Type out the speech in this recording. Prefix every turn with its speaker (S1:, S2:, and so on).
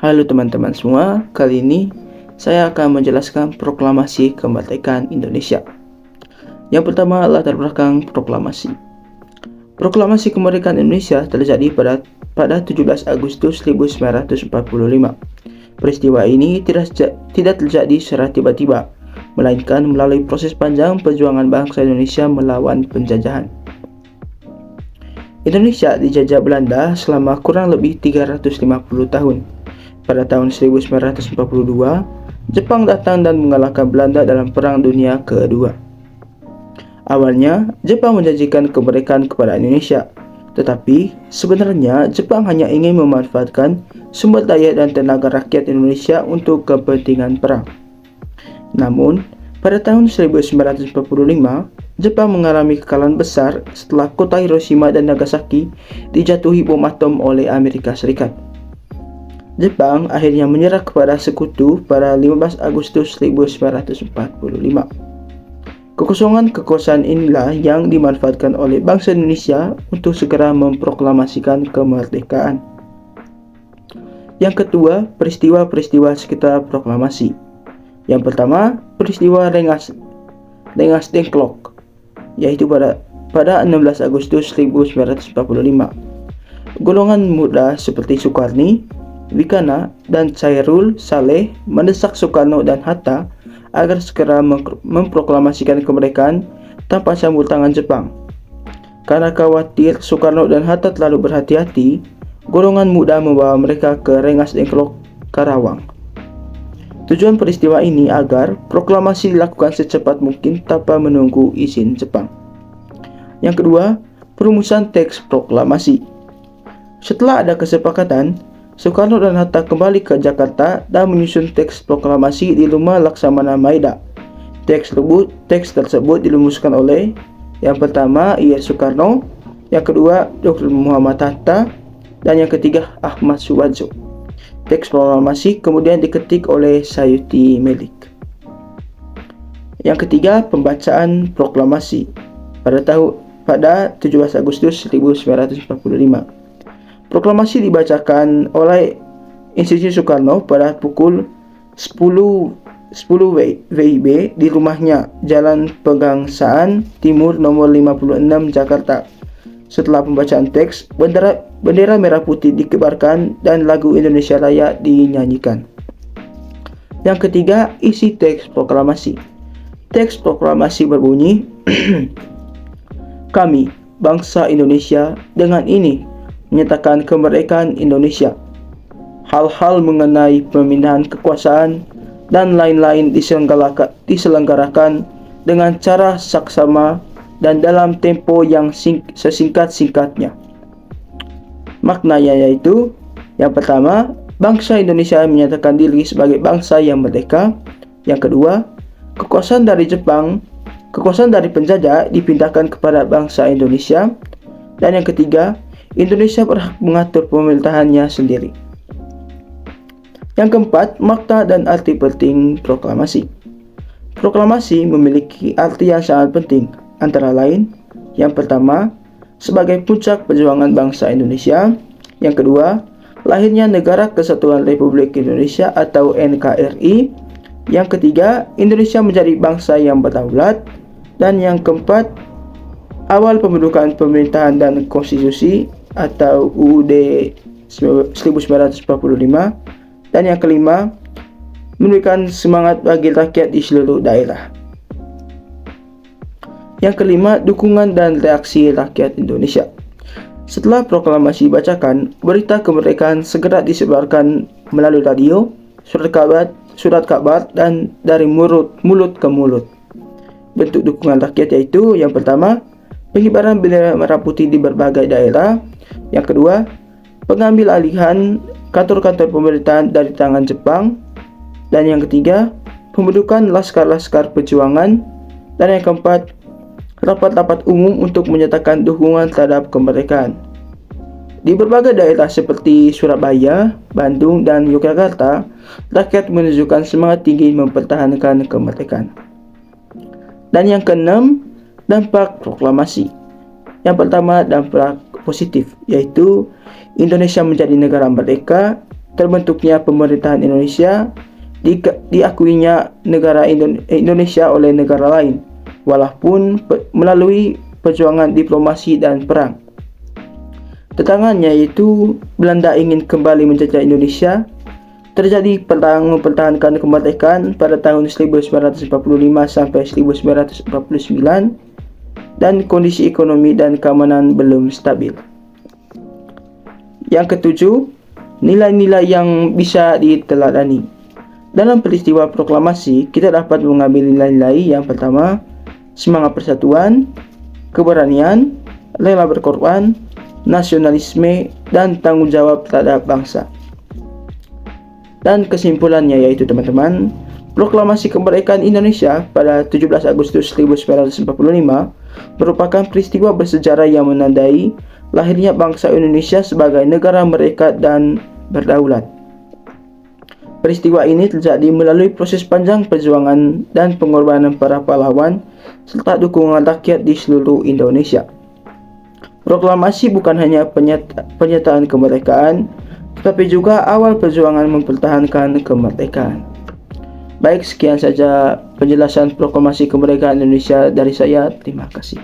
S1: Halo teman-teman semua, kali ini saya akan menjelaskan proklamasi kemerdekaan Indonesia. Yang pertama, latar belakang proklamasi. Proklamasi kemerdekaan Indonesia terjadi pada 17 Agustus 1945. Peristiwa ini tidak terjadi secara tiba-tiba, melainkan melalui proses panjang perjuangan bangsa Indonesia melawan penjajahan. Indonesia dijajah Belanda selama kurang lebih 350 tahun. Pada tahun 1942, Jepang datang dan mengalahkan Belanda dalam Perang Dunia Kedua. Awalnya, Jepang menjanjikan kemerdekaan kepada Indonesia, tetapi sebenarnya Jepang hanya ingin memanfaatkan sumber daya dan tenaga rakyat Indonesia untuk kepentingan perang. Namun, pada tahun 1945, Jepang mengalami kekalahan besar setelah kota Hiroshima dan Nagasaki dijatuhi bom atom oleh Amerika Serikat. Jepang akhirnya menyerah kepada sekutu pada 15 Agustus 1945. Kekosongan kekuasaan inilah yang dimanfaatkan oleh bangsa Indonesia untuk segera memproklamasikan kemerdekaan. Yang kedua, peristiwa-peristiwa sekitar proklamasi. Yang pertama, peristiwa Rengas Dengklok, yaitu pada 16 Agustus 1945. Golongan muda seperti Soekarni, Wikana, dan Chairul Saleh mendesak Soekarno dan Hatta agar segera memproklamasikan kemerdekaan tanpa campur tangan Jepang. Karena khawatir Soekarno dan Hatta terlalu berhati-hati, golongan muda membawa mereka ke Rengas Dengklok, Karawang. Tujuan peristiwa ini agar proklamasi dilakukan secepat mungkin tanpa menunggu izin Jepang. Yang kedua, perumusan teks proklamasi. Setelah ada kesepakatan, Soekarno dan Hatta kembali ke Jakarta dan menyusun teks proklamasi di Rumah Laksamana Maeda. Teks tersebut dirumuskan oleh yang pertama I.R. Soekarno, yang kedua Dr. Muhammad Hatta, dan yang ketiga Ahmad Suwadjo. Teks proklamasi kemudian diketik oleh Sayuti Melik. Yang ketiga, pembacaan proklamasi pada 17 Agustus 1945. Proklamasi dibacakan oleh Institusi Soekarno pada pukul 10 WIB di rumahnya, Jalan Pegangsaan Timur nomor 56, Jakarta. Setelah pembacaan teks, bendera merah putih dikibarkan dan lagu Indonesia Raya dinyanyikan. Yang ketiga, isi teks proklamasi. Teks proklamasi berbunyi, Kami, bangsa Indonesia, dengan ini menyatakan kemerdekaan Indonesia. Hal-hal mengenai pemindahan kekuasaan dan lain-lain diselenggarakan dengan cara saksama dan dalam tempo yang sesingkat-singkatnya. Maknanya yaitu, yang pertama, bangsa Indonesia menyatakan diri sebagai bangsa yang merdeka. Yang kedua, kekuasaan dari penjajah dipindahkan kepada bangsa Indonesia. Dan yang ketiga, Indonesia berhak mengatur pemerintahannya sendiri. Yang keempat, makna dan arti penting proklamasi. Proklamasi memiliki arti yang sangat penting, antara lain, yang pertama, sebagai puncak perjuangan bangsa Indonesia. Yang kedua, lahirnya Negara Kesatuan Republik Indonesia atau NKRI. Yang ketiga, Indonesia menjadi bangsa yang berdaulat. Dan yang keempat, awal pembentukan pemerintahan dan konstitusi atau UUD 1945. Dan yang kelima, memberikan semangat bagi rakyat di seluruh daerah. Yang kelima, dukungan dan reaksi rakyat Indonesia. Setelah proklamasi dibacakan, berita kemerdekaan segera disebarkan melalui radio, surat kabar, dan dari mulut ke mulut. Bentuk dukungan rakyat yaitu, yang pertama, pengibaran bendera merah putih di berbagai daerah. Yang kedua, pengambil alihan kantor-kantor pemerintahan dari tangan Jepang. Dan yang ketiga, pembentukan laskar-laskar perjuangan. Dan yang keempat, rapat-rapat umum untuk menyatakan dukungan terhadap kemerdekaan. Di berbagai daerah seperti Surabaya, Bandung, dan Yogyakarta, rakyat menunjukkan semangat tinggi mempertahankan kemerdekaan. Dan yang keenam, dampak proklamasi. Yang pertama, dampak positif, yaitu Indonesia menjadi negara merdeka terbentuknya pemerintahan Indonesia, diakuinya negara Indonesia oleh negara lain, walaupun melalui perjuangan diplomasi dan perang. Tantangannya yaitu Belanda ingin kembali menjajah Indonesia. Terjadi perang mempertahankan kemerdekaan pada tahun 1945 sampai 1949, dan kondisi ekonomi dan keamanan belum stabil. Yang ketujuh, nilai-nilai yang bisa diteladani. Dalam peristiwa proklamasi, kita dapat mengambil nilai-nilai yang pertama, semangat persatuan, keberanian, rela berkorban, nasionalisme, dan tanggung jawab terhadap bangsa. Dan kesimpulannya yaitu teman-teman, proklamasi kemerdekaan Indonesia pada 17 Agustus 1945 merupakan peristiwa bersejarah yang menandai lahirnya bangsa Indonesia sebagai negara merdeka dan berdaulat. Peristiwa ini terjadi melalui proses panjang perjuangan dan pengorbanan para pahlawan serta dukungan rakyat di seluruh Indonesia. Proklamasi bukan hanya pernyataan kemerdekaan, tetapi juga awal perjuangan mempertahankan kemerdekaan. Baik, sekian saja penjelasan proklamasi kemerdekaan Indonesia dari saya. Terima kasih.